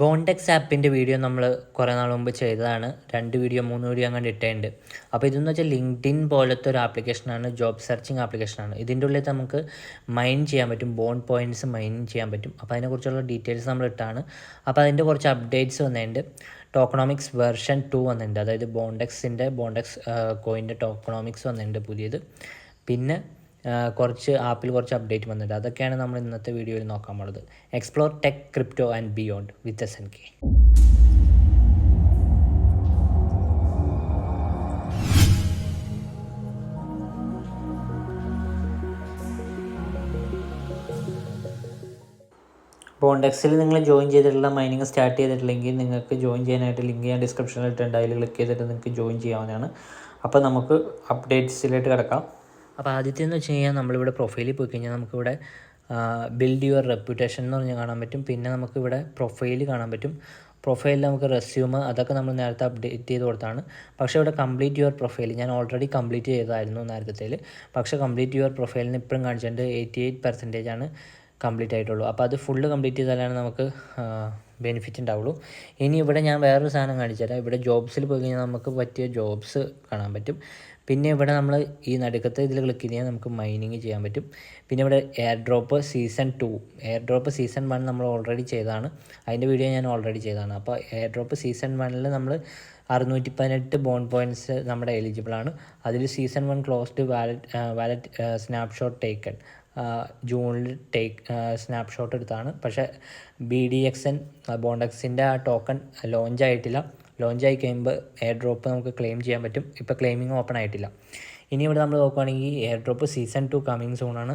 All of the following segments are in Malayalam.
ബോണ്ടെക്സ് ആപ്പിൻ്റെ വീഡിയോ നമ്മൾ കുറേ നാൾ മുമ്പ് ചെയ്തതാണ്. 2 വീഡിയോ 3 വീഡിയോ അങ്ങനെ ഇട്ടിട്ടുണ്ട്. അപ്പോൾ ഇതെന്ന് വെച്ചാൽ ലിങ്ക്ഡിൻ പോലത്തെ ഒരു ആപ്ലിക്കേഷനാണ്, ജോബ് സെർച്ചിങ് ആപ്ലിക്കേഷനാണ്. ഇതിൻ്റെ ഉള്ളിൽ നമുക്ക് മൈൻ ചെയ്യാൻ പറ്റും, ബോണ്ട് പോയിൻറ്റ്സ് മൈനിങ് ചെയ്യാൻ പറ്റും. അപ്പോൾ അതിനെക്കുറിച്ചുള്ള ഡീറ്റെയിൽസ് നമ്മൾ ഇട്ടാണ്. അപ്പോൾ അതിൻ്റെ കുറച്ച് അപ്ഡേറ്റ്സ് വന്നിട്ടുണ്ട്. ടോക്കണോമിക്സ് വെർഷൻ 2 വന്നിട്ടുണ്ട്, അതായത് ബോണ്ടെക്സ് കോയിൻ്റെ ടോക്കണോമിക്സ് വന്നിട്ടുണ്ട് പുതിയത്. പിന്നെ ആപ്പിൽ കുറച്ച് അപ്ഡേറ്റ് വന്നിട്ടുണ്ട്. അതൊക്കെയാണ് നമ്മൾ ഇന്നത്തെ വീഡിയോയിൽ നോക്കാൻ പോകുന്നത്. Explore tech, crypto and beyond with SNK. ബോണ്ടെക്സിൽ നിങ്ങൾ ജോയിൻ ചെയ്തിട്ടുള്ള മൈനിങ് സ്റ്റാർട്ട് ചെയ്തിട്ടില്ലെങ്കിൽ നിങ്ങൾക്ക് ജോയിൻ ചെയ്യാനായിട്ട് ലിങ്ക് ഞാൻ ഡിസ്ക്രിപ്ഷനിൽ ഇട്ടിട്ടുണ്ട്. അതിൽ ക്ലിക്ക് ചെയ്തിട്ട് നിങ്ങൾക്ക് ജോയിൻ ചെയ്യാവുന്നതാണ്. അപ്പോൾ നമുക്ക് അപ്ഡേറ്റ്സിലേക്ക് കിടക്കാം. അപ്പോൾ ആദ്യത്തെ എന്ന് വെച്ച് കഴിഞ്ഞാൽ നമ്മളിവിടെ പ്രൊഫൈലിൽ പോയി കഴിഞ്ഞാൽ നമുക്കിവിടെ ബിൽഡ് യുവർ റെപ്യൂട്ടേഷൻ എന്ന് പറഞ്ഞ് കാണാൻ പറ്റും. പിന്നെ നമുക്കിവിടെ പ്രൊഫൈൽ കാണാൻ പറ്റും. പ്രൊഫൈലിൽ നമുക്ക് റെസ്യൂമ് അതൊക്കെ നമ്മൾ നേരത്തെ അപ്ഡേറ്റ് ചെയ്ത് കൊടുത്താണ്. പക്ഷേ ഇവിടെ കംപ്ലീറ്റ് യുവർ പ്രൊഫൈൽ ഞാൻ ഓൾറെഡി കംപ്ലീറ്റ് ചെയ്തതായിരുന്നു നേരത്തേൽ. പക്ഷേ കംപ്ലീറ്റ് യുവർ പ്രൊഫൈലിന് ഇപ്പോഴും കാണിച്ചിട്ടുണ്ട് 88% കംപ്ലീറ്റ് ആയിട്ടുള്ളൂ. അപ്പോൾ അത് ഫുള്ള് കംപ്ലീറ്റ് ചെയ്താലാണ് നമുക്ക് ബെനിഫിറ്റ് ഉണ്ടാവുള്ളൂ. ഇനി ഇവിടെ ഞാൻ വേറൊരു സാധനം കാണിച്ചു തരാം. ഇവിടെ ജോബ്സിൽ പോയി കഴിഞ്ഞാൽ നമുക്ക് പറ്റിയ ജോബ്സ് കാണാൻ പറ്റും. പിന്നെ ഇവിടെ നമ്മൾ ഈ നടുക്കത്തെ ഇതിൽ ക്ലിക്ക് ചെയ്താൽ നമുക്ക് മൈനിങ് ചെയ്യാൻ പറ്റും. പിന്നെ ഇവിടെ എയർ ഡ്രോപ്പ് സീസൺ 1 നമ്മൾ ഓൾറെഡി ചെയ്തതാണ്. അതിൻ്റെ വീഡിയോ ഞാൻ ഓൾറെഡി ചെയ്തതാണ്. അപ്പോൾ എയർ ഡ്രോപ്പ് സീസൺ 1 നമ്മൾ 618 ബോണ്ട് പോയിൻറ്റ്സ് നമ്മുടെ എലിജിബിളാണ്. അതിൽ season 1 closed wallet snapshot taken ജൂണിൽ സ്നാപ്ഷോട്ട് എടുത്താണ്. പക്ഷേ BDXN ബോണ്ടെക്സിൻ്റെ ആ ടോക്കൺ ലോഞ്ച് ആയി കഴിയുമ്പോൾ എയർ ഡ്രോപ്പ് നമുക്ക് ക്ലെയിം ചെയ്യാൻ പറ്റും. ഇപ്പോൾ ക്ലെയിമിങ് ഓപ്പൺ ആയിട്ടില്ല. ഇനി ഇവിടെ നമ്മൾ നോക്കുകയാണെങ്കിൽ എയർ ഡ്രോപ്പ് സീസൺ 2 കമ്മിങ് സൂണാണ്.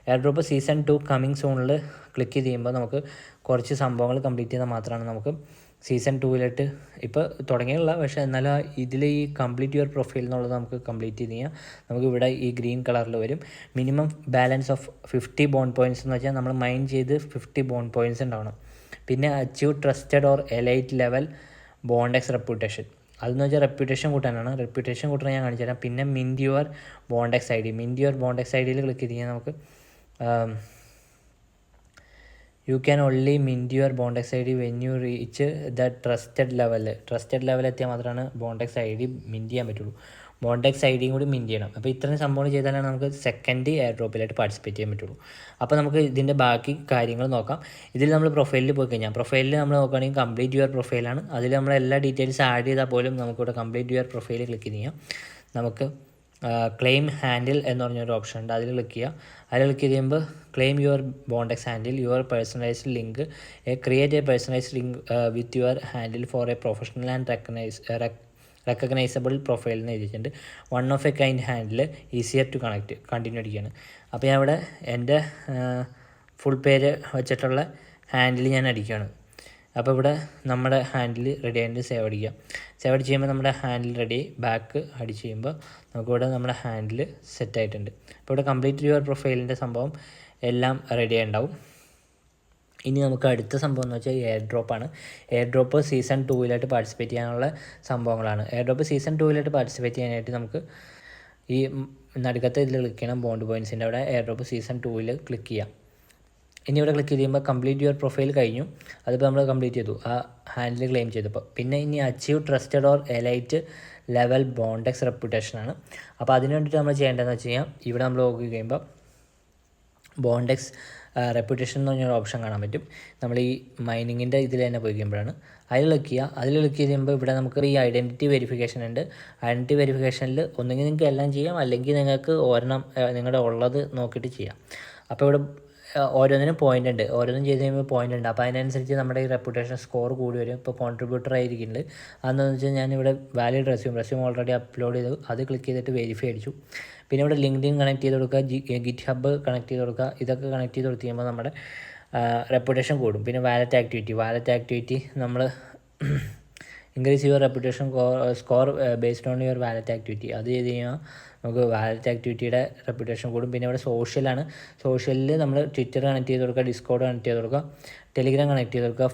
എയർ ഡ്രോപ്പ് സീസൺ 2 കമ്മിങ് സൂണിൽ ക്ലിക്ക് ചെയ്യുമ്പോൾ നമുക്ക് കുറച്ച് സംഭവങ്ങൾ കംപ്ലീറ്റ് ചെയ്താൽ മാത്രമാണ് നമുക്ക് സീസൺ 2 ഇപ്പോൾ തുടങ്ങിയുള്ള. പക്ഷേ എന്നാലും ഇതിൽ ഈ കംപ്ലീറ്റ് യുവർ പ്രൊഫൈൽ എന്നുള്ളത് നമുക്ക് കംപ്ലീറ്റ് ചെയ്ത് കഴിഞ്ഞാൽ നമുക്ക് ഇവിടെ ഈ ഗ്രീൻ കളറിൽ വരും. Minimum balance of 50 bond points എന്ന് വെച്ചാൽ നമ്മൾ മൈൻ ചെയ്ത് 50 ബോണ്ട് പോയിൻറ്റ്സ് ഉണ്ടാവണം. പിന്നെ achieve trusted or elite level Bondex reputation, അതെന്ന് വെച്ചാൽ റെപ്യൂട്ടേഷൻ കൂട്ടാനാണ്. റെപ്യൂട്ടേഷൻ കൂട്ടാൻ ഞാൻ കാണിച്ചു തരാം. പിന്നെ മിൻറ്റ് യുവർ ബോണ്ടെക്സ് ഐ ഡിയിൽ ക്ലിക്ക് ചെയ്ത് കഴിഞ്ഞാൽ നമുക്ക് you can only mint your Bondex ID when you reach the trusted level എത്തിയാൽ മാത്രമാണ് ബോണ്ടെക്സ് ID മിൻറ്റ് ചെയ്യാൻ പറ്റുള്ളൂ. ബോണ്ടെക്സ് ഐഡിയും കൂടി മിൻറ്റ് ചെയ്യണം. അപ്പോൾ ഇത്രയും സംഭവം ചെയ്താലാണ് നമുക്ക് സെക്കൻഡ് എയർ ഡ്രോപ്പിലായിട്ട് പാർട്ടിസിപ്പേറ്റ് ചെയ്യാൻ പറ്റുള്ളൂ. അപ്പോൾ നമുക്ക് ഇതിൻ്റെ ബാക്കി കാര്യങ്ങൾ നോക്കാം. ഇതിൽ നമ്മൾ പ്രൊഫൈലിൽ പോയി കഴിഞ്ഞാൽ പ്രൊഫൈലിൽ നമ്മൾ നോക്കുകയാണെങ്കിൽ കംപ്ലീറ്റ് യുവർ പ്രൊഫൈലാണ്. അതിൽ നമ്മൾ എല്ലാ ഡീറ്റെയിൽസ് ആഡ് ചെയ്താൽ പോലും നമുക്കിവിടെ കംപ്ലീറ്റ് യുവർ പ്രൊഫൈൽ ക്ലിക്ക് ചെയ്യാം. നമുക്ക് ക്ലെയിം ഹാൻഡിൽ എന്ന് പറഞ്ഞൊരു ഓപ്ഷൻ ഉണ്ട്, അതിൽ ക്ലിക്ക് ചെയ്യുക. അതിൽ ക്ലിക്ക് ചെയ്യുമ്പോൾ claim your Bondex handle your personalised link create a personalised link with your handle for a professional and recognisable profile എന്ന് എഴുതിയിട്ടുണ്ട്. One of a kind handle easier to continue അടിക്കുകയാണ്. അപ്പോൾ ഞാൻ ഇവിടെ എൻ്റെ ഫുൾ പേര് വെച്ചിട്ടുള്ള ഹാൻഡിൽ ഞാൻ അടിക്കുകയാണ്. അപ്പോൾ ഇവിടെ നമ്മുടെ ഹാൻഡിൽ റെഡി ആയിട്ട് സേവ് അടിച്ച് ചെയ്യുമ്പോൾ നമ്മുടെ ഹാൻഡിൽ റെഡി ബാക്ക് അടിച്ച് ചെയ്യുമ്പോൾ നമുക്കിവിടെ നമ്മുടെ ഹാൻഡിൽ സെറ്റായിട്ടുണ്ട്. അപ്പോൾ ഇവിടെ കംപ്ലീറ്റ് യുവർ പ്രൊഫൈലിൻ്റെ സംഭവം എല്ലാം റെഡി ആയിട്ടുണ്ടാവും. ഇനി നമുക്ക് അടുത്ത സംഭവം എന്ന് വെച്ചാൽ എയർ ഡ്രോപ്പാണ്. എയർ ഡ്രോപ്പ് സീസൺ 2 പാർട്ടിസിപ്പേറ്റ് ചെയ്യാനുള്ള സംഭവങ്ങളാണ്. എയർ ഡ്രോപ്പ് സീസൺ 2 പാർട്ടിസിപ്പേറ്റ് ചെയ്യാനായിട്ട് നമുക്ക് ഈ നടുക്കത്തെ ഇതിൽ ക്ലിക്ക് ചെയ്യണം. ബോണ്ട് പോയിൻറ്റ്സിൻ്റെ അവിടെ എയർ ഡ്രോപ്പ് സീസൺ 2 ക്ലിക്ക് ചെയ്യാം. ഇനി ഇവിടെ ക്ലിക്ക് ചെയ്യുമ്പോൾ കംപ്ലീറ്റ് യുവർ പ്രൊഫൈൽ കഴിഞ്ഞു. അതിപ്പോൾ നമ്മൾ കംപ്ലീറ്റ് ചെയ്തു, ആ ഹാൻഡിൽ ക്ലെയിം ചെയ്തപ്പോൾ. പിന്നെ ഇനി achieve trusted or elite level Bondex റെപ്യൂട്ടേഷനാണ്. അപ്പോൾ അതിന് വേണ്ടിയിട്ട് നമ്മൾ ചെയ്യേണ്ടതെന്ന് വെച്ച് കഴിഞ്ഞാൽ ഇവിടെ നമ്മൾ നോക്കി കഴിയുമ്പോൾ ബോണ്ടെക്സ് റെപ്യൂട്ടേഷൻ എന്ന് പറഞ്ഞൊരു ഓപ്ഷൻ കാണാൻ പറ്റും. നമ്മൾ ഈ മൈനിങ്ങിൻ്റെ ഇതിൽ തന്നെ പോയി കഴിയുമ്പോഴാണ് അതിൽ ക്ലിക്ക് ചെയ്യുക. അതിൽ ക്ലിക്ക് ചെയ്യുമ്പോൾ ഇവിടെ നമുക്ക് ഈ ഐഡൻറ്റിറ്റി വെരിഫിക്കേഷൻ ഉണ്ട്. ഐഡൻറ്റിറ്റി വെരിഫിക്കേഷനിൽ ഒന്നുകിൽ നിങ്ങൾക്ക് എല്ലാം ചെയ്യാം, അല്ലെങ്കിൽ നിങ്ങൾക്ക് ഒരെണ്ണം നിങ്ങളുടെ ഉള്ളത് നോക്കിയിട്ട് ചെയ്യാം. അപ്പോൾ ഇവിടെ ഓരോന്നിനും പോയിൻ്റ് ഉണ്ട്, ഓരോന്നും ചെയ്ത് കഴിയുമ്പോൾ പോയിൻ്റ് ഉണ്ട്. അപ്പോൾ അതിനനുസരിച്ച് നമ്മുടെ ഈ റെപ്യൂട്ടേഷൻ സ്കോർ കൂടി വരും. ഇപ്പോൾ കോൺട്രിബ്യൂട്ടർ ആയിരിക്കുന്നുണ്ട്. അതെന്ന് വെച്ചാൽ ഞാനിവിടെ വാലിഡ് റെസ്യൂം ഓൾറെഡി അപ്ലോഡ് ചെയ്തു, അത് ക്ലിക്ക് ചെയ്തിട്ട് വെരിഫൈ അടിച്ചു. പിന്നെ ഇവിടെ ലിങ്ക്ഡിൻ കണക്ട് ചെയ്ത് കൊടുക്കുക, ഗിറ്റ് ഹബ്ബ് കണക്ട് ചെയ്ത് കൊടുക്കുക. ഇതൊക്കെ കണക്ട് ചെയ്ത് കൊടുത്ത് കഴിയുമ്പോൾ നമ്മുടെ റെപ്യൂട്ടേഷൻ കൂടും. പിന്നെ വാലറ്റ് ആക്ടിവിറ്റി നമ്മൾ increase your reputation score based on your wallet activity, അത് ചെയ്ത് കഴിഞ്ഞാൽ നമുക്ക് വാലറ്റ് ആക്ടിവിറ്റിയുടെ റെപ്യൂട്ടേഷൻ കൂടും. പിന്നെ ഇവിടെ സോഷ്യലിൽ നമ്മൾ ട്വിറ്റർ കണക്ട് ചെയ്ത് കൊടുക്കുക, ഡിസ്കോഡ് കണക്ട് ചെയ്ത് കൊടുക്കുക, ടെലിഗ്രാം കണക്ട് ചെയ്ത് കൊടുക്കുക,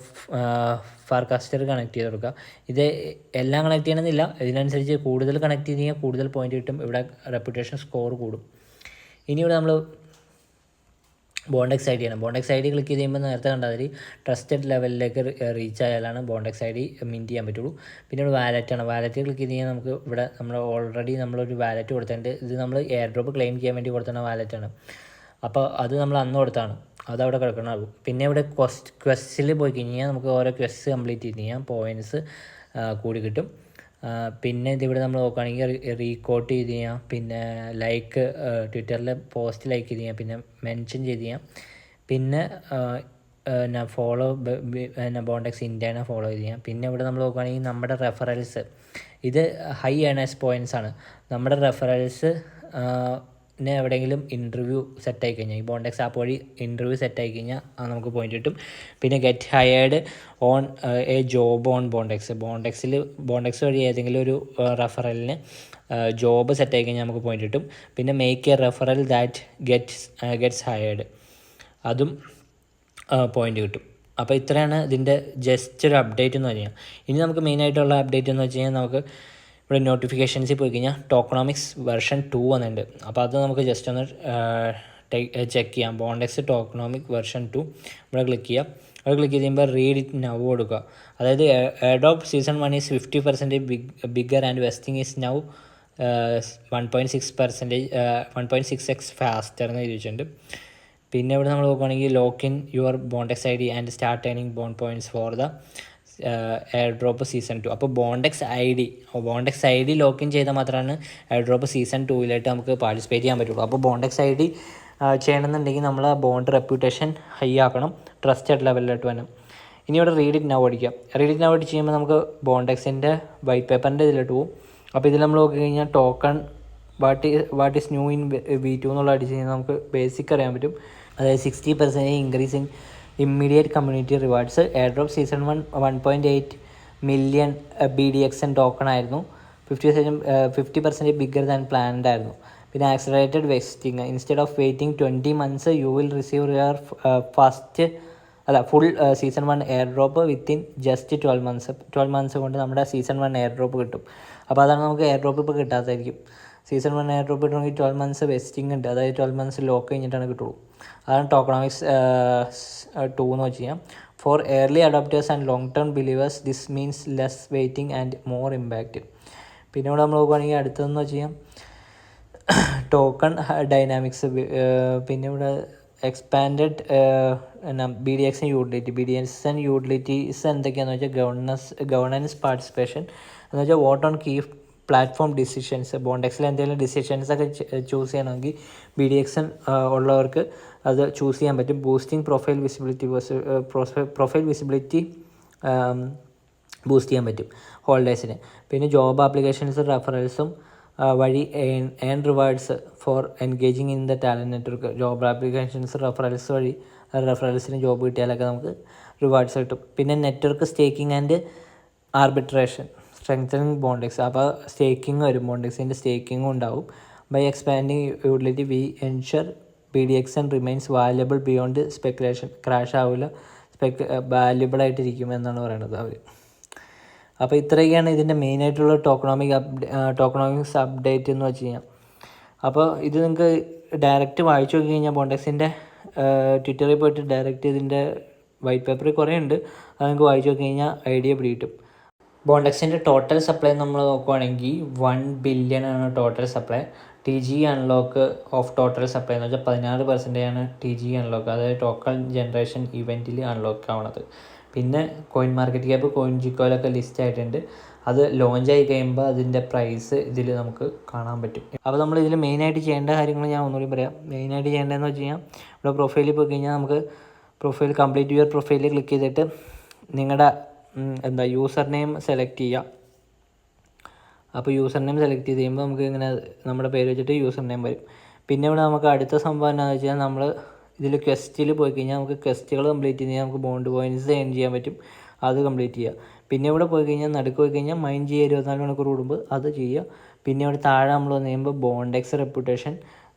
ഫാർകാസ്റ്റർ കണക്ട് ചെയ്ത് കൊടുക്കുക. ഇത് എല്ലാം കണക്ട് ചെയ്യണമെന്നില്ല, ഇതിനനുസരിച്ച് കൂടുതൽ കണക്ട് ചെയ്ത് കഴിഞ്ഞാൽ കൂടുതൽ പോയിൻ്റ് കിട്ടും, ഇവിടെ റെപ്യൂട്ടേഷൻ സ്കോർ കൂടും. ഇനി ഇവിടെ നമ്മൾ ബോണ്ടെക്സ് ഐ ഡി ആണ്. ബോണ്ടെക്സ് ഐ ഡി ക്ലിക്ക് ചെയ്യുമ്പോൾ നേരത്തെ കണ്ടാൽ ട്രസ്റ്റഡ് ലെവലിലേക്ക് റീച്ച് ആയാലാണ് ബോണ്ടെക്സ് ഐ ഡി മിൻറ്റ് ചെയ്യാൻ പറ്റുള്ളൂ. പിന്നെ ഇവിടെ വാലറ്റാണ്. വാലറ്റ് ക്ലിക്ക് ചെയ്ത് കഴിഞ്ഞാൽ നമുക്ക് ഇവിടെ നമ്മൾ ഓൾറെഡി നമ്മളൊരു വാലറ്റ് കൊടുത്തിട്ടുണ്ട്. ഇത് നമ്മൾ എയർ ഡ്രോപ്പ് ക്ലെയിം ചെയ്യാൻ വേണ്ടി കൊടുത്തുന്ന വാലറ്റാണ്. അപ്പോൾ അത് നമ്മൾ അന്ന് കൊടുത്താണ്, അതവിടെ കിടക്കണമാകും. പിന്നെ ഇവിടെ ക്വസ്റ്റിൽ പോയി കഴിഞ്ഞാൽ നമുക്ക് ഓരോ ക്വസ്റ്റ് കംപ്ലീറ്റ് ചെയ്ത് കഴിഞ്ഞാൽ പോയിൻറ്റ്സ് കൂടി കിട്ടും. പിന്നെ ഇതിവിടെ നമ്മൾ നോക്കുകയാണെങ്കിൽ റീകോട്ട് ചെയ്ത് ചെയ്യാം, പിന്നെ ലൈക്ക് ട്വിറ്ററിലെ പോസ്റ്റ് ലൈക്ക് ചെയ്ത് ചെയ്യാം, പിന്നെ മെൻഷൻ ചെയ്ത് ചെയ്യാം, പിന്നെ ഫോളോ ബോണ്ടെക്സ് ഇന്ത്യനെ ഫോളോ ചെയ്ത് ചെയ്യാം. പിന്നെ ഇവിടെ നമ്മൾ നോക്കുകയാണെങ്കിൽ നമ്മുടെ റെഫറൽസ്, ഇത് ഹൈ ഏണേഴ്സ് പോയിൻറ്റ്സ് ആണ്. നമ്മുടെ റെഫറൽസ് എവിടെയെങ്കിലും ഇൻ്റർവ്യൂ സെറ്റായി കഴിഞ്ഞാൽ, ഈ ബോണ്ടെക്സ് ആപ്പ് വഴി ഇൻ്റർവ്യൂ സെറ്റായി കഴിഞ്ഞാൽ നമുക്ക് പോയിന്റ് കിട്ടും. പിന്നെ get hired on a job on Bondex വഴി ഏതെങ്കിലും ഒരു റെഫറലിന് ജോബ് സെറ്റായി കഴിഞ്ഞാൽ നമുക്ക് പോയിന്റ് കിട്ടും. പിന്നെ make A referral that gets hired, അതും പോയിന്റ് കിട്ടും. അപ്പോൾ ഇത്രയാണ് ഇതിൻ്റെ ജസ്റ്റ് ഒരു അപ്ഡേറ്റ് എന്ന് പറഞ്ഞാൽ. ഇനി നമുക്ക് മെയിനായിട്ടുള്ള അപ്ഡേറ്റ് എന്ന് വെച്ച് കഴിഞ്ഞാൽ നമുക്ക് ഇവിടെ നോട്ടിഫിക്കേഷൻസിൽ പോയി കഴിഞ്ഞാൽ ടോക്കണോമിക്സ് വെർഷൻ 2 വന്നിട്ടുണ്ട്. അപ്പോൾ അത് നമുക്ക് ജസ്റ്റ് ഒന്ന് ചെക്ക് ചെയ്യാം. ബോണ്ടെക്സ് ടോക്കണോമിക് വെർഷൻ 2 ഇവിടെ ക്ലിക്ക് ചെയ്യാം. അവിടെ ക്ലിക്ക് ചെയ്യുമ്പോൾ റീഡ് ഇറ്റ് നൗ കൊടുക്കുക. അതായത് airdrop season 1 is 50% bigger and vesting is now 1.6x faster എന്ന് ചോദിച്ചിട്ടുണ്ട്. പിന്നെ ഇവിടെ നമ്മൾ നോക്കുകയാണെങ്കിൽ lock in your Bondex I D and start earning bond points for the air drop season 2. അപ്പോൾ ബോണ്ടെക്സ് ഐ ഡി ലോക്കിൻ ചെയ്താൽ മാത്രമാണ് എയർ ഡ്രോപ്പ് സീസൺ 2 നമുക്ക് പാർട്ടിസിപ്പേറ്റ് ചെയ്യാൻ പറ്റുള്ളൂ. അപ്പോൾ ബോണ്ടെക്സ് ഐ ഡി ചെയ്യണമെന്നുണ്ടെങ്കിൽ നമ്മൾ ബോണ്ട് റെപ്യൂട്ടേഷൻ ഹൈ ആക്കണം, ട്രസ്റ്റഡ് ലെവലിലോട്ട് വേണം. ഇനി ഇവിടെ റീഡ് ഇറ്റ് നൗ അടിക്കാം. റീഡ് ഇറ്റ് നൗ അടിച്ച് ചെയ്യുമ്പോൾ നമുക്ക് ബോണ്ടെക്സിൻ്റെ വൈറ്റ് പേപ്പറിൻ്റെ ഇതിലോട്ട് പോകും. അപ്പോൾ ഇതിൽ നമ്മൾ നോക്കി കഴിഞ്ഞാൽ token what is new in V2 എന്നുള്ള അടിച്ച് കഴിഞ്ഞാൽ നമുക്ക് ബേസിക് അറിയാൻ പറ്റും. അതായത് 60% increase in immediate community rewards. Air drop season 1 million BDXN token ആയിരുന്നു. 50% ബിഗർ ദാൻ പ്ലാൻഡ് ആയിരുന്നു. പിന്നെ accelerated vesting, instead of waiting 20 months you will receive your full season 1 air drop within just 12 months കൊണ്ട് നമ്മുടെ സീസൺ 1 എയർ ഡ്രോപ്പ് കിട്ടും. അപ്പോൾ അതാണ് നമുക്ക് എയർ ഡ്രോപ്പ് ഇപ്പോൾ കിട്ടാത്തായിരിക്കും. സീസൺ 1 എയർ ഡ്രോപ്പ് കിട്ടണമെങ്കിൽ 12 months വെസ്റ്റിംഗ് ഉണ്ട്, അതായത് 12 months ലോക്ക് കഴിഞ്ഞിട്ടാണ് കിട്ടുള്ളൂ. അതാണ് ടോക്കണോമിക്സ് 2 എന്ന് വെച്ച് കഴിഞ്ഞാൽ. For early adopters and long term believers this means less waiting and more impact. പിന്നെ ഇവിടെ നമ്മൾ നോക്കുകയാണെങ്കിൽ അടുത്തതെന്ന് വെച്ച് കഴിഞ്ഞാൽ ടോക്കൺ ഡൈനാമിക്സ്. പിന്നെ ഇവിടെ എക്സ്പാൻഡഡ് BDXN യൂട്ടിലിറ്റീസ് എന്തൊക്കെയാണെന്ന് വെച്ചാൽ ഗവർണൻസ് പാർട്ടിസിപ്പേഷൻ എന്ന് വെച്ചാൽ vote on key platform decisions. ബോണ്ടെക്സിൽ എന്തെങ്കിലും ഡിസിഷൻസൊക്കെ ചൂസ് ചെയ്യണമെങ്കിൽ BDXN ഉള്ളവർക്ക് അത് ചൂസ് ചെയ്യാൻ പറ്റും. ബൂസ്റ്റിംഗ് പ്രൊഫൈൽ വിസിബിലിറ്റി ബൂസ്റ്റ് ചെയ്യാൻ പറ്റും ഹോൾഡേഴ്സിന്. പിന്നെ ജോബ് ആപ്ലിക്കേഷൻസ് റെഫറൽസും വഴി earn rewards for engaging in the talent network. Job applications referrals വഴി റെഫറൽസിന് ജോബ് കിട്ടിയാലൊക്കെ നമുക്ക് റിവാർഡ്സ് കിട്ടും. പിന്നെ network staking and arbitration strengthening Bondex. അപ്പോൾ സ്റ്റേക്കിംഗ് വരും, ബോണ്ടെക്സിൻ്റെ സ്റ്റേക്കിങ്ങും ഉണ്ടാവും. By expanding utility we ensure BDXN remains valuable beyond speculation. Crash ആവില്ല, വാല്യബിളായിട്ടിരിക്കും എന്നാണ് പറയുന്നത് അവർ. അപ്പോൾ ഇത്രയൊക്കെയാണ് ഇതിൻ്റെ മെയിനായിട്ടുള്ള ടോക്കണോമിക്സ് അപ്ഡേറ്റ് എന്ന് വെച്ച് കഴിഞ്ഞാൽ. അപ്പോൾ ഇത് നിങ്ങൾക്ക് ഡയറക്റ്റ് വായിച്ചു നോക്കി കഴിഞ്ഞാൽ ബോണ്ടെക്സിൻ്റെ ട്വിറ്ററിൽ പോയിട്ട് ഡയറക്റ്റ് ഇതിൻ്റെ വൈറ്റ് പേപ്പറിൽ കുറേ ഉണ്ട്, അത് നിങ്ങൾക്ക് വായിച്ചു നോക്കി കഴിഞ്ഞാൽ ഐഡിയ പിടികിട്ടും. ബോണ്ടെക്സിൻ്റെ ടോട്ടൽ സപ്ലൈ നമ്മൾ നോക്കുവാണെങ്കിൽ 1 billion ആണ് total supply. TG unlock of total supply എന്ന് വെച്ചാൽ 16% TG അൺലോക്ക്, അതായത് ടോക്കൺ ജനറേഷൻ ഇവൻറ്റിൽ അൺലോക്ക് ആവണത്. പിന്നെ കോയിൻ മാർക്കറ്റ് ക്യാപ്പ് CoinGeckoയിലൊക്കെ ലിസ്റ്റ് ആയിട്ടുണ്ട്. അത് ലോഞ്ച് ആയി കഴിയുമ്പോൾ അതിൻ്റെ പ്രൈസ് ഇതിൽ നമുക്ക് കാണാൻ പറ്റും. അപ്പോൾ നമ്മൾ ഇതിൽ മെയിനായിട്ട് ചെയ്യേണ്ട കാര്യങ്ങൾ ഞാൻ ഒന്നുകൂടി പറയാം. മെയിനായിട്ട് ചെയ്യേണ്ടതെന്ന് വെച്ച് കഴിഞ്ഞാൽ ഇവിടെ പ്രൊഫൈലിൽ പോയി കഴിഞ്ഞാൽ നമുക്ക് പ്രൊഫൈൽ കംപ്ലീറ്റ് യുവർ പ്രൊഫൈലിൽ ക്ലിക്ക് ചെയ്തിട്ട് നിങ്ങളുടെ യൂസർ നെയിം സെലക്ട് ചെയ്യുക. അപ്പോൾ യൂസർ നെയിം സെലക്ട് ചെയ്ത് കഴിയുമ്പോൾ നമുക്ക് ഇങ്ങനെ നമ്മുടെ പേര് വെച്ചിട്ട് യൂസർ നെയിം വരും. പിന്നെ ഇവിടെ നമുക്ക് അടുത്ത സംഭവം എന്താണെന്ന് വെച്ചാൽ നമ്മൾ ഇതിൽ ക്വസ്റ്റിൽ പോയി കഴിഞ്ഞാൽ നമുക്ക് ക്വസ്റ്റുകൾ കംപ്ലീറ്റ് ചെയ്യാൻ നമുക്ക് ബോണ്ട് പോയിൻറ്റ്സ് ഏൺ ചെയ്യാൻ പറ്റും, അത് കംപ്ലീറ്റ് ചെയ്യുക. പിന്നെ ഇവിടെ പോയി കഴിഞ്ഞാൽ നടുക്ക് പോയി കഴിഞ്ഞാൽ മൈൻഡ് ചെയ്യുക 24 മണിക്കൂർ കൂടുമ്പോൾ അത് ചെയ്യുക. പിന്നെ ഇവിടെ താഴെ നമ്മൾ വന്നു കഴിയുമ്പോൾ ബോണ്ടെക്സ് റെപ്യൂട്ടേഷൻ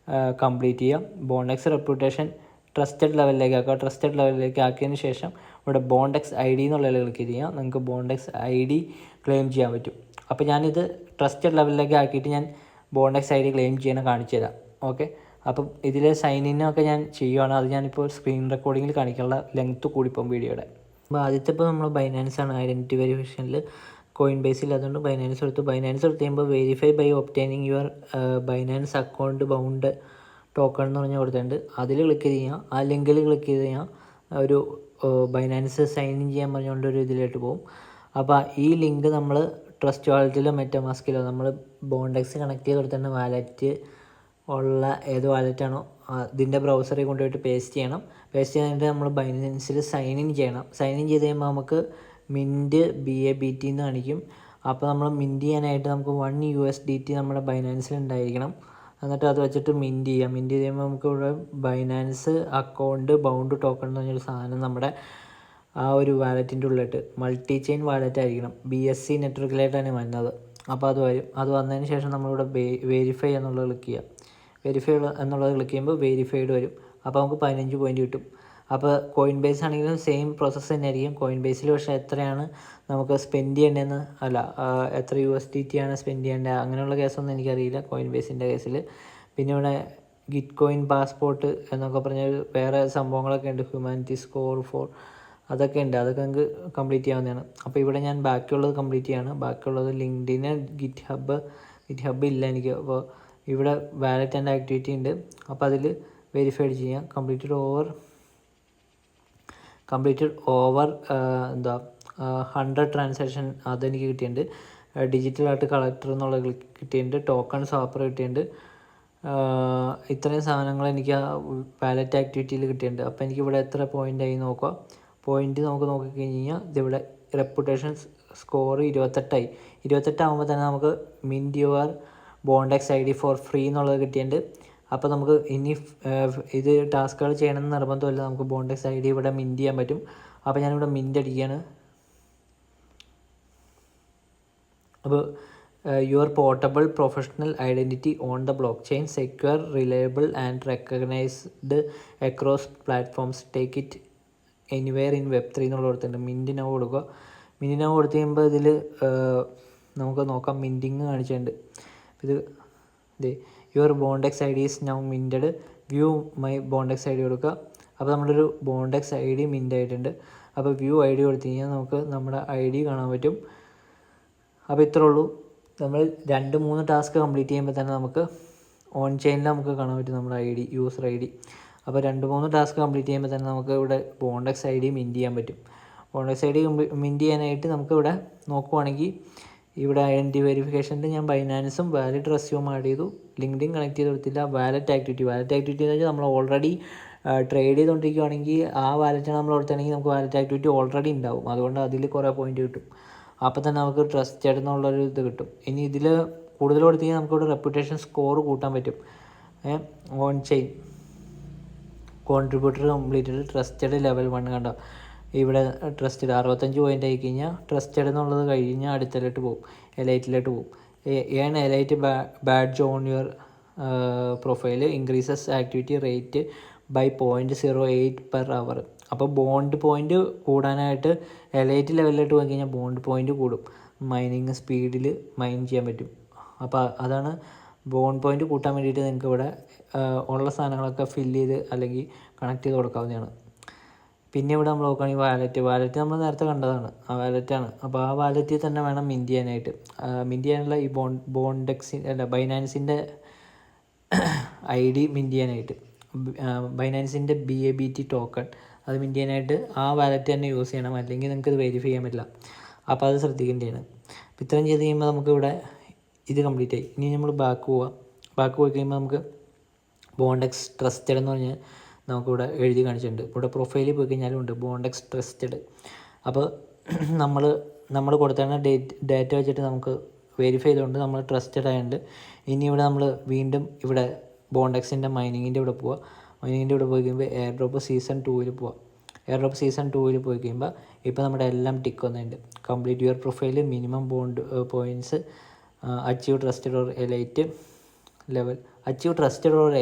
കംപ്ലീറ്റ് ചെയ്യുക. ബോണ്ടെക്സ് റെപ്യൂട്ടേഷൻ ട്രസ്റ്റഡ് ലെവലിലേക്ക് ആക്കുക. ട്രസ്റ്റഡ് ലെവലിലേക്ക് ആക്കിയതിന് ശേഷം ഇവിടെ ബോണ്ടെക്സ് ID എന്നുള്ളതിൽ ക്ലിക്ക് ചെയ്യുക. നിങ്ങൾക്ക് ബോണ്ടെക്സ് ID ക്ലെയിം ചെയ്യാൻ പറ്റും. അപ്പോൾ ഞാനിത് ട്രസ്റ്റഡ് ലെവലിലേക്ക് ആക്കിയിട്ട് ഞാൻ ബോണ്ടെക്സ് ID ക്ലെയിം ചെയ്യാൻ കാണിച്ചു തരാം. ഓക്കെ, അപ്പം ഇതിൽ സൈൻ ഇന്നൊക്കെ ഞാൻ ചെയ്യുവാണ്. അത് ഞാനിപ്പോൾ സ്ക്രീൻ റെക്കോർഡിങ്ങിൽ കാണിക്കാനുള്ള ലെങ്ത്ത് കൂടിപ്പം വീഡിയോയുടെ. അപ്പോൾ ആദ്യത്തെ ഇപ്പോൾ നമ്മൾ ബൈനാൻസ് ആണ് ഐഡൻറ്റിറ്റി വെരിഫിക്കേഷനിൽ കോയിൻ ബേസിൽ. അതുകൊണ്ട് ബൈനാൻസ് എടുത്ത് കഴിയുമ്പോൾ verify by obtaining your Binance account bound token എന്ന് പറഞ്ഞാൽ കൊടുത്തിട്ടുണ്ട്. അതിൽ ക്ലിക്ക് ചെയ്യുക, ആ ലിങ്കിൽ ക്ലിക്ക് ചെയ്ത് കഴിഞ്ഞാൽ ഒരു ബൈനാൻസ് സൈൻ ഇൻ ചെയ്യാൻ പറഞ്ഞുകൊണ്ട് ഒരു ഇതിലോട്ട് പോകും. അപ്പോൾ ഈ ലിങ്ക് നമ്മൾ ട്രസ്റ്റ് വാലറ്റിലോ മെറ്റമാസ്കിലോ നമ്മൾ ബോണ്ടെക്സ് കണക്ട് ചെയ്ത് കൊടുത്തിട്ട് വാലറ്റ് ഉള്ള ഏത് വാലറ്റാണോ ഇതിൻ്റെ ബ്രൗസറിൽ കൊണ്ടുപോയിട്ട് പേസ്റ്റ് ചെയ്യണം. പേസ്റ്റ് ചെയ്തിട്ട് നമ്മൾ ബൈനാൻസിൽ സൈൻ ഇൻ ചെയ്യണം. സൈൻ ഇൻ ചെയ്ത് കഴിയുമ്പോൾ നമുക്ക് മിൻറ്റ് BABT എന്ന് കാണിക്കും. അപ്പോൾ നമ്മൾ മിൻറ്റ് ചെയ്യാനായിട്ട് നമുക്ക് $1 നമ്മുടെ ബൈനാൻസിൽ ഉണ്ടായിരിക്കണം. എന്നിട്ട് അത് വെച്ചിട്ട് മിൻറ്റ് ചെയ്യാം. മിൻറ്റ് ചെയ്ത് കഴിയുമ്പോൾ നമുക്ക് ഇവിടെ ബൈനാൻസ് അക്കൗണ്ട് ബൗണ്ട് ടോക്കൺ എന്ന് പറഞ്ഞൊരു സാധനം നമ്മുടെ ആ ഒരു വാലറ്റിൻ്റെ ഉള്ളിലിട്ട് മൾട്ടി ചെയിൻ വാലറ്റ് ആയിരിക്കണം. BSC നെറ്റ്വർക്കിലായിട്ടാണ് വരുന്നത്. അപ്പോൾ അത് വരും. അത് വന്നതിന് ശേഷം നമ്മളിവിടെ വെരിഫൈ എന്നുള്ളത് ക്ലിക്ക് ചെയ്യാം. വെരിഫൈ എന്നുള്ളത് ക്ലിക്ക് ചെയ്യുമ്പോൾ വെരിഫൈഡ് വരും. അപ്പോൾ നമുക്ക് 15 പോയിൻറ്റ് കിട്ടും. അപ്പോൾ കോയിൻ ബേസ് ആണെങ്കിലും സെയിം പ്രോസസ്സ് തന്നെ ആയിരിക്കും. കോയിൻ ബേസിൽ പക്ഷേ എത്രയാണ് നമുക്ക് സ്പെൻഡ് ചെയ്യേണ്ടതെന്ന് എത്ര USDT ആണ് സ്പെൻഡ് ചെയ്യേണ്ടത് അങ്ങനെയുള്ള കേസൊന്നും എനിക്കറിയില്ല കോയിൻ ബേസിൻ്റെ കേസിൽ. പിന്നെ ഇവിടെ ഗിറ്റ് കോയിൻ പാസ്പോർട്ട് എന്നൊക്കെ പറഞ്ഞ വേറെ സംഭവങ്ങളൊക്കെ ഉണ്ട്. ഹ്യൂമാനിറ്റി സ്കോർ ഫോർ അതൊക്കെ ഉണ്ട്. അതൊക്കെ നമുക്ക് കംപ്ലീറ്റ് ചെയ്യാവുന്നതാണ്. അപ്പോൾ ഇവിടെ ഞാൻ ബാക്കിയുള്ളത് കംപ്ലീറ്റ് ചെയ്യാണ്. ബാക്കിയുള്ളത് ലിങ്ക്ഡിന് ഗിറ്റ് ഹബ്ബ് ഇല്ല എനിക്ക്. അപ്പോൾ ഇവിടെ വാലറ്റ് ആൻഡ് ആക്ടിവിറ്റി ഉണ്ട്. അപ്പോൾ അതിൽ വെരിഫൈഡ് ചെയ്യാം. കംപ്ലീറ്റഡ് ഓവർ 100 ട്രാൻസാക്ഷൻ അതെനിക്ക് കിട്ടിയിട്ടുണ്ട്. ഡിജിറ്റൽ ആർട്ട് കളക്ടർ എന്നുള്ള കിട്ടിയിട്ടുണ്ട്. ടോക്കൺ സ്വാപ്പർ കിട്ടിയിട്ടുണ്ട്. ഇത്രയും സാധനങ്ങൾ എനിക്ക് ആ വാലറ്റ് ആക്ടിവിറ്റിയിൽ കിട്ടിയിട്ടുണ്ട്. അപ്പോൾ എനിക്കിവിടെ എത്ര പോയിൻ്റായി നോക്കുക. പോയിൻ്റ് നമുക്ക് നോക്കിക്കഴിഞ്ഞ് കഴിഞ്ഞാൽ ഇതിവിടെ റെപ്യൂട്ടേഷൻ സ്കോർ 28ആയി. 28 ആകുമ്പോൾ തന്നെ നമുക്ക് mint your Bondex ID for free എന്നുള്ളത് കിട്ടിയിട്ടുണ്ട്. അപ്പോൾ നമുക്ക് ഇനി ഇത് ടാസ്കുകൾ ചെയ്യണമെന്ന് നിർബന്ധമില്ല. നമുക്ക് ബോണ്ടെക്സ് ID ഇവിടെ മിൻറ്റ് ചെയ്യാൻ പറ്റും. അപ്പോൾ ഞാനിവിടെ മിൻറ്റ് അടിക്കുകയാണ്. അപ്പോൾ your portable professional identity on the blockchain secure reliable and recognised across platforms take it anywhere in Web3 എന്നുള്ള കൊടുത്തിട്ടുണ്ട്. മിൻറ്റ് നൗ കൊടുക്കുക. മിൻറ്റ് നൗ കൊടുത്ത് കഴിയുമ്പോൾ ഇതിൽ നമുക്ക് നോക്കാം. മിൻറ്റിങ് കാണിച്ചിട്ടുണ്ട്. ഇത് your Bondex ID is now minted. View my Bondex ID കൊടുക്കുക. അപ്പോൾ നമ്മളൊരു ബോണ്ടെക്സ് ID മിൻറ്റ് ആയിട്ടുണ്ട്. അപ്പോൾ വ്യൂ ID കൊടുത്തു കഴിഞ്ഞാൽ നമുക്ക് നമ്മുടെ ID കാണാൻ പറ്റും. അപ്പോൾ ഇത്രേ ഉള്ളൂ. നമ്മൾ 2-3 ടാസ്ക് കംപ്ലീറ്റ് ചെയ്യുമ്പോൾ തന്നെ നമുക്ക് ഓൺ ചെയിനിൽ നമുക്ക് കാണാൻ പറ്റും നമ്മുടെ യൂസർ ID. അപ്പോൾ 2-3 ടാസ്ക് കംപ്ലീറ്റ് ചെയ്യുമ്പോൾ തന്നെ നമുക്ക് ഇവിടെ ബോണ്ടെക്സ് ID മിൻറ്റ് ചെയ്യാൻ പറ്റും. ബോണ്ടെക്സ് ID മിൻറ്റ് ചെയ്യാനായിട്ട് നമുക്ക് ഇവിടെ നോക്കുവാണെങ്കിൽ ഇവിടെ ഐഡൻറ്റിറ്റി വെരിഫിക്കേഷനിൽ ഞാൻ ബൈനാൻസും വാലറ്റ് റെസ്യൂം ആഡ് ചെയ്തു. ലിങ്ക്ഡിൻ കണക്ട് ചെയ്ത് കൊടുത്തില്ല. വാലറ്റ് ആക്ടിവിറ്റി എന്ന് വെച്ചാൽ നമ്മൾ ഓൾറെഡി ട്രേഡ് ചെയ്തുകൊണ്ടിരിക്കുകയാണെങ്കിൽ ആ വാലറ്റാണ് നമ്മൾ കൊടുത്താണെങ്കിൽ നമുക്ക് വാലറ്റ് ആക്ടിവിറ്റി ഓൾറെഡി ഉണ്ടാവും. അതുകൊണ്ട് അതിൽ കുറേ പോയിൻ്റ് കിട്ടും. അപ്പോൾ തന്നെ നമുക്ക് ട്രസ്റ്റഡ് എന്നുള്ളൊരു ഇത് കിട്ടും. ഇനി ഇതിൽ കൂടുതൽ കൊടുത്തു കഴിഞ്ഞാൽ നമുക്കിവിടെ റെപ്യൂട്ടേഷൻ സ്കോർ കൂട്ടാൻ പറ്റും. On chain contributor completed trusted level 1 കണ്ടോ. ഇവിടെ ട്രസ്റ്റഡ് 65 പോയിൻ്റ് ആയി കഴിഞ്ഞാൽ ട്രസ്റ്റഡ് എന്നുള്ളത് കഴിഞ്ഞാൽ അടുത്തതിലോട്ട് പോകും. എലൈറ്റിലോട്ട് പോകും. Elite badge on your profile increases activity rate by 0.08 per hour. അപ്പോൾ ബോണ്ട് പോയിൻ്റ് കൂടാനായിട്ട് എലൈറ്റ് ലെവലിലോട്ട് പോയി കഴിഞ്ഞാൽ ബോണ്ട് പോയിൻ്റ് കൂടും. മൈനിങ് സ്പീഡിൽ മൈൻ ചെയ്യാൻ പറ്റും. അപ്പോൾ അതാണ് ബോണ്ട് പോയിൻ്റ് കൂട്ടാൻ വേണ്ടിയിട്ട് നിങ്ങൾക്ക് ഇവിടെ ഉള്ള സാധനങ്ങളൊക്കെ ഫില്ല് ചെയ്ത് അല്ലെങ്കിൽ കണക്ട് ചെയ്ത് കൊടുക്കാവുന്നതാണ്. പിന്നെ ഇവിടെ നമ്മൾ നോക്കുകയാണെങ്കിൽ വാലറ്റ് നമ്മൾ നേരത്തെ കണ്ടതാണ്. ആ വാലറ്റാണ്. അപ്പോൾ ആ വാലറ്റിൽ തന്നെ വേണം മിൻറ്റ് ചെയ്യാനായിട്ട്. മിൻറ്റ് ചെയ്യാനുള്ള ഈ ബൈനാൻസിൻ്റെ ID മിൻറ്റ് ചെയ്യാനായിട്ട് ബൈനാൻസിൻ്റെ BABT ടോക്കൺ അത് മിൻറ്റ് ചെയ്യാനായിട്ട് ആ വാലറ്റ് തന്നെ യൂസ് ചെയ്യണം. അല്ലെങ്കിൽ നിങ്ങൾക്ക് ഇത് വെരിഫൈ ചെയ്യാൻ പറ്റില്ല. അപ്പോൾ അത് ശ്രദ്ധിക്കേണ്ടതാണ്. അപ്പോൾ ഇത്രയും ചെയ്ത് കഴിയുമ്പോൾ നമുക്കിവിടെ ഇത് കംപ്ലീറ്റ് ആയി. ഇനി നമ്മൾ ബാക്ക് പോയി കഴിയുമ്പോൾ നമുക്ക് ബോണ്ടെക്സ് ട്രസ്റ്റഡ് എന്ന് പറഞ്ഞാൽ നമുക്കിവിടെ എഴുതി കാണിച്ചിട്ടുണ്ട്. ഇവിടെ പ്രൊഫൈലിൽ പോയി കഴിഞ്ഞാലും ഉണ്ട് ബോണ്ടെക്സ് ട്രസ്റ്റഡ്. അപ്പോൾ നമ്മൾ കൊടുത്തേണ്ട ഡേറ്റ വെച്ചിട്ട് നമുക്ക് വെരിഫൈ ചെയ്തുകൊണ്ട് നമ്മൾ ട്രസ്റ്റഡ് ആയതുകൊണ്ട് ഇനി ഇവിടെ നമ്മൾ വീണ്ടും ഇവിടെ ബോണ്ടെക്സിൻ്റെ മൈനിങ്ങിൻ്റെ ഇവിടെ പോവുക. മൈനിങ്ങിൻ്റെ ഇവിടെ പോയി കഴിയുമ്പോൾ എയർ ഡ്രോപ്പ് സീസൺ 2 പോവുക. എയർ ഡ്രോപ്പ് സീസൺ 2 പോയി കഴിയുമ്പോൾ ഇപ്പോൾ നമ്മുടെ എല്ലാം ടിക്ക് വന്നിട്ടുണ്ട്. Complete your profile minimum bond points achieve trusted or elite level. Achieve trusted or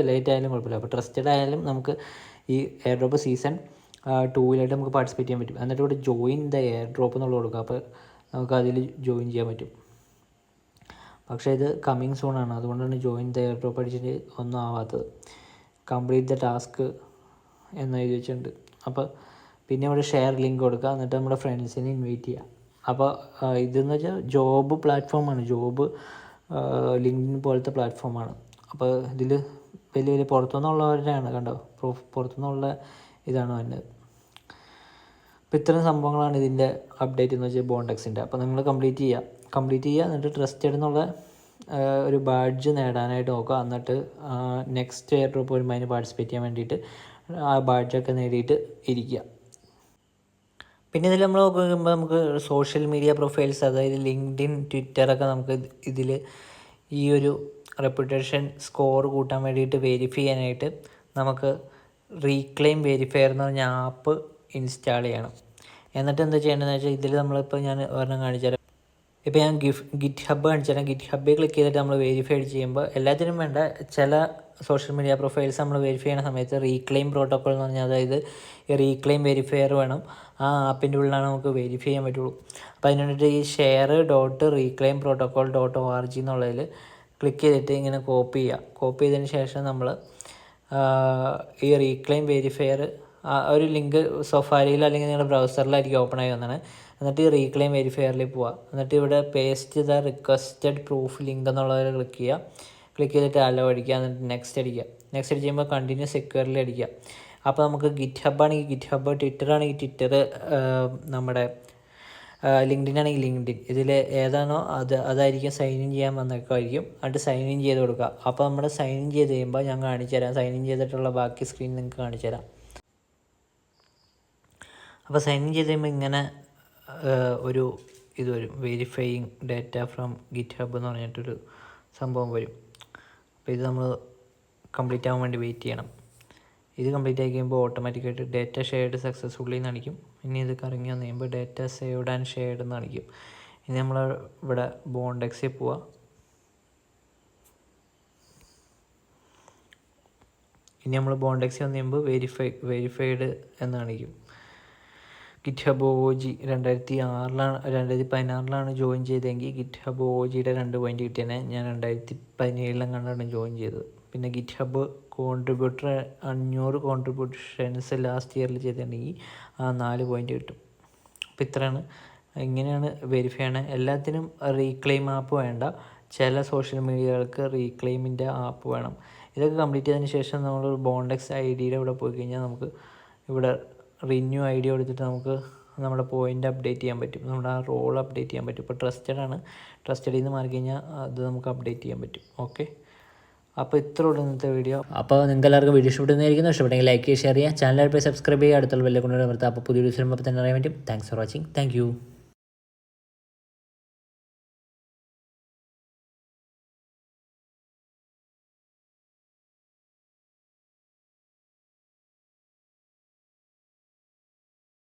elite ആയാലും കുഴപ്പമില്ല. അപ്പോൾ ട്രസ്റ്റഡ് ആയാലും നമുക്ക് ഈ എയർ ഡ്രോപ്പ് സീസൺ 2 നമുക്ക് പാർട്ടിസിപ്പേറ്റ് ചെയ്യാൻ പറ്റും. എന്നിട്ട് ഇവിടെ ജോയിൻ ദ എയർ ഡ്രോപ്പ് എന്നുള്ളത് കൊടുക്കുക. അപ്പോൾ നമുക്ക് അതിൽ ജോയിൻ ചെയ്യാൻ പറ്റും. പക്ഷേ ഇത് കമ്മിങ് സൂണാണ്, അതുകൊണ്ടാണ് ജോയിൻ ദ എയർ ഡ്രോപ്പ് അടിച്ചിട്ട് ഒന്നും ആവാത്തത്. കംപ്ലീറ്റ് ദ ടാസ്ക് എന്ന് എഴുതി വെച്ചിട്ടുണ്ട്. അപ്പോൾ പിന്നെ ഇവിടെ ഷെയർ ലിങ്ക് കൊടുക്കുക, എന്നിട്ട് നമ്മുടെ ഫ്രണ്ട്സിനെ ഇൻവൈറ്റ് ചെയ്യുക. അപ്പോൾ ഇതെന്ന് വെച്ചാൽ ജോബ് പ്ലാറ്റ്ഫോമാണ്, ജോബ് ലിങ്ക്ഡിൻ പോലത്തെ പ്ലാറ്റ്ഫോമാണ്. അപ്പോൾ ഇതിൽ വലിയ വലിയ പുറത്തുനിന്നുള്ളവരാണ്, കണ്ടോ, പുറത്തുനിന്നുള്ള ഇതാണ് വന്നത്. അപ്പോൾ ഇത്തരം സംഭവങ്ങളാണ് ഇതിൻ്റെ അപ്ഡേറ്റ് എന്ന് വെച്ചാൽ ബോണ്ടെക്സിൻ്റെ. അപ്പോൾ നിങ്ങൾ കംപ്ലീറ്റ് ചെയ്യുക, എന്നിട്ട് ട്രസ്റ്റഡ് എന്നുള്ള ഒരു ബാഡ്ജ് നേടാനായിട്ട് നോക്കുക. എന്നിട്ട് നെക്സ്റ്റ് എയർ ഡ്രോപ്പ് വരുമ്പോൾ അതിന് പാർട്ടിസിപ്പേറ്റ് ചെയ്യാൻ വേണ്ടിയിട്ട് ആ ബാഡ്ജൊക്കെ നേടിയിട്ട് ഇരിക്കുക. പിന്നെ ഇതിൽ നമ്മൾ നോക്കുമ്പോൾ നമുക്ക് സോഷ്യൽ മീഡിയ പ്രൊഫൈൽസ്, അതായത് ലിങ്ക്ഡിൻ, ട്വിറ്ററൊക്കെ നമുക്ക് ഇതിൽ ഈ ഒരു റെപ്യൂട്ടേഷൻ സ്കോർ കൂട്ടാൻ വേണ്ടിയിട്ട് വെരിഫൈ ചെയ്യാനായിട്ട് നമുക്ക് റീക്ലെയിം വെരിഫയർ എന്ന് പറഞ്ഞ ആപ്പ് ഇൻസ്റ്റാൾ ചെയ്യണം. എന്നിട്ട് എന്താ ചെയ്യേണ്ടതെന്ന് വെച്ചാൽ ഇതിൽ നമ്മളിപ്പോൾ ഞാൻ ഒരെണ്ണം കാണിച്ചു തരാം. ഇപ്പോൾ ഞാൻ ഗിറ്റ് ഹബ്ബ് കാണിച്ചു തരാം. ഗിറ്റ് ഹബ്ബിൽ ക്ലിക്ക് ചെയ്തിട്ട് നമ്മൾ വെരിഫൈ ചെയ്യുമ്പോൾ എല്ലാത്തിനും വേണ്ട ചില സോഷ്യൽ മീഡിയ പ്രൊഫൈൽസ് നമ്മൾ വെരിഫൈ ചെയ്യുന്ന സമയത്ത് റീക്ലെയിം പ്രോട്ടോക്കോൾ എന്ന് പറഞ്ഞാൽ, അതായത് ഈ റീക്ലെയിം വെരിഫയർ വേണം, ആ ആപ്പിൻ്റെ ഉള്ളിലാണ് നമുക്ക് വെരിഫൈ ചെയ്യാൻ പറ്റുള്ളൂ. അപ്പോൾ അതിന് വേണ്ടിയിട്ട് ഈ share.reclaimprotocol.org എന്നുള്ളതിൽ ക്ലിക്ക് ചെയ്തിട്ട് ഇങ്ങനെ കോപ്പി ചെയ്തതിന് ശേഷം നമ്മൾ ഈ റീക്ലെയിം വെരിഫയർ ഒരു ലിങ്ക് സൊഫാരിയിൽ അല്ലെങ്കിൽ നിങ്ങളുടെ ബ്രൗസറിലായിരിക്കും ഓപ്പൺ ആയി വന്നത്. എന്നിട്ട് ഈ റീക്ലെയിം വെരിഫയറിൽ പോവുക, എന്നിട്ട് ഇവിടെ paste the requested proof link എന്നുള്ളതിൽ ക്ലിക്ക് ചെയ്തിട്ട് അലോ അടിക്കുക, എന്നിട്ട് നെക്സ്റ്റ് അടിക്കുമ്പോൾ കണ്ടിന്യൂ സെക്യൂർലി അടിക്കുക. അപ്പോൾ നമുക്ക് ഗിറ്റ് ഹബ്ബാണെങ്കിൽ ഗിറ്റ് ഹബ്ബ്, ട്വിറ്റർ ആണെങ്കിൽ ട്വിറ്റർ, നമ്മുടെ ലിങ്ക്ഡിൻ ആണെങ്കിൽ ലിങ്ക്ഡിൻ, ഇതിൽ ഏതാണോ അതായിരിക്കും സൈൻ ഇൻ ചെയ്യാൻ വന്നേക്കുമായിരിക്കും. എന്നിട്ട് സൈൻ ഇൻ ചെയ്ത് കൊടുക്കുക. അപ്പോൾ നമ്മൾ സൈൻ ഇൻ ചെയ്ത് കഴിയുമ്പോൾ ഞാൻ കാണിച്ചു തരാം, സൈൻ ഇൻ ചെയ്തിട്ടുള്ള ബാക്കി സ്ക്രീൻ നിങ്ങൾക്ക് കാണിച്ചു തരാം. അപ്പോൾ സൈൻ ഇൻ ചെയ്ത് കഴിയുമ്പോൾ ഇങ്ങനെ ഒരു ഇത് വരും, verifying data from git hub എന്ന് പറഞ്ഞിട്ടൊരു സംഭവം വരും. അപ്പോൾ ഇത് നമ്മൾ കംപ്ലീറ്റ് ആവാൻ വേണ്ടി വെയിറ്റ് ചെയ്യണം. ഇത് കംപ്ലീറ്റ് ആയി കഴിയുമ്പോൾ ഓട്ടോമാറ്റിക്കായിട്ട് ഡാറ്റ ഷെയർഡ് സക്സസ്ഫുള്ളി എന്ന് കാണിക്കും. ഇനി ഇത് കറങ്ങി വന്നു കഴിയുമ്പോൾ ഡാറ്റ സേവ്ഡ് ആൻഡ് ഷെയർഡ് എന്ന് കാണിക്കും. ഇനി നമ്മൾ ഇവിടെ ബോണ്ടെക്സിൽ പോവാം. ഇനി നമ്മൾ ബോണ്ടെക്സിൽ വന്നു കഴിയുമ്പോൾ വെരിഫൈഡ് എന്ന് കാണിക്കും. ഗിറ്റ് ഹബ്ബ് OG 2016 ജോയിൻ ചെയ്തെങ്കിൽ ഗിറ്റ് ഹബ്ബ് OGയുടെ 2 പോയിൻ്റ് കിട്ടിയതിനെ ഞാൻ 2017 കണ്ടാണ് ജോയിൻ ചെയ്തത്. പിന്നെ git hub contributor 500 contributions last ഇയറിൽ ചെയ്തിട്ടുണ്ടെങ്കിൽ 4 പോയിൻ്റ് കിട്ടും. അപ്പോൾ ഇത്രയാണ്, ഇങ്ങനെയാണ് വെരിഫൈ ചെയ്യണത്. എല്ലാത്തിനും റീക്ലെയിം ആപ്പ് വേണ്ട, ചില സോഷ്യൽ മീഡിയകൾക്ക് റീക്ലെയിമിൻ്റെ ആപ്പ് വേണം. ഇതൊക്കെ കംപ്ലീറ്റ് ചെയ്തതിന് ശേഷം നമ്മൾ ബോണ്ടെക്സ് ID-യുടെ ഇവിടെ പോയി കഴിഞ്ഞാൽ നമുക്ക് ഇവിടെ റിന്യൂ ID കൊടുത്തിട്ട് നമുക്ക് നമ്മുടെ പോയിൻ്റ് അപ്ഡേറ്റ് ചെയ്യാൻ പറ്റും, നമ്മുടെ ആ റോൾ അപ്ഡേറ്റ് ചെയ്യാൻ പറ്റും. ഇപ്പോൾ ട്രസ്റ്റഡിൽ നിന്ന് മാറി കഴിഞ്ഞാൽ അത് നമുക്ക് അപ്ഡേറ്റ് ചെയ്യാൻ പറ്റും. ഓക്കെ, അപ്പോൾ ഇത്ര ഉള്ളൂ ഇന്നത്തെ വീഡിയോ. അപ്പോൾ നിങ്ങൾക്ക് എല്ലാവർക്കും വീഡിയോ ഇഷ്ടപ്പെടുന്നതായിരിക്കും. ഇഷ്ടപ്പെട്ടെങ്കിൽ ലൈക്ക് ചെയ്യുക, ഷെയർ ചെയ്യുക, ചാനൽ സബ്സ്ക്രൈബ് ചെയ്യുക, അടുത്തുള്ള ബെല്ലെ കൊണ്ടുവരാൻ. അപ്പോൾ പുതിയ വീഡിയോസ് വരുമ്പോൾ തന്നെ അറിയാൻ പറ്റും. Thanks for watching. Thank you.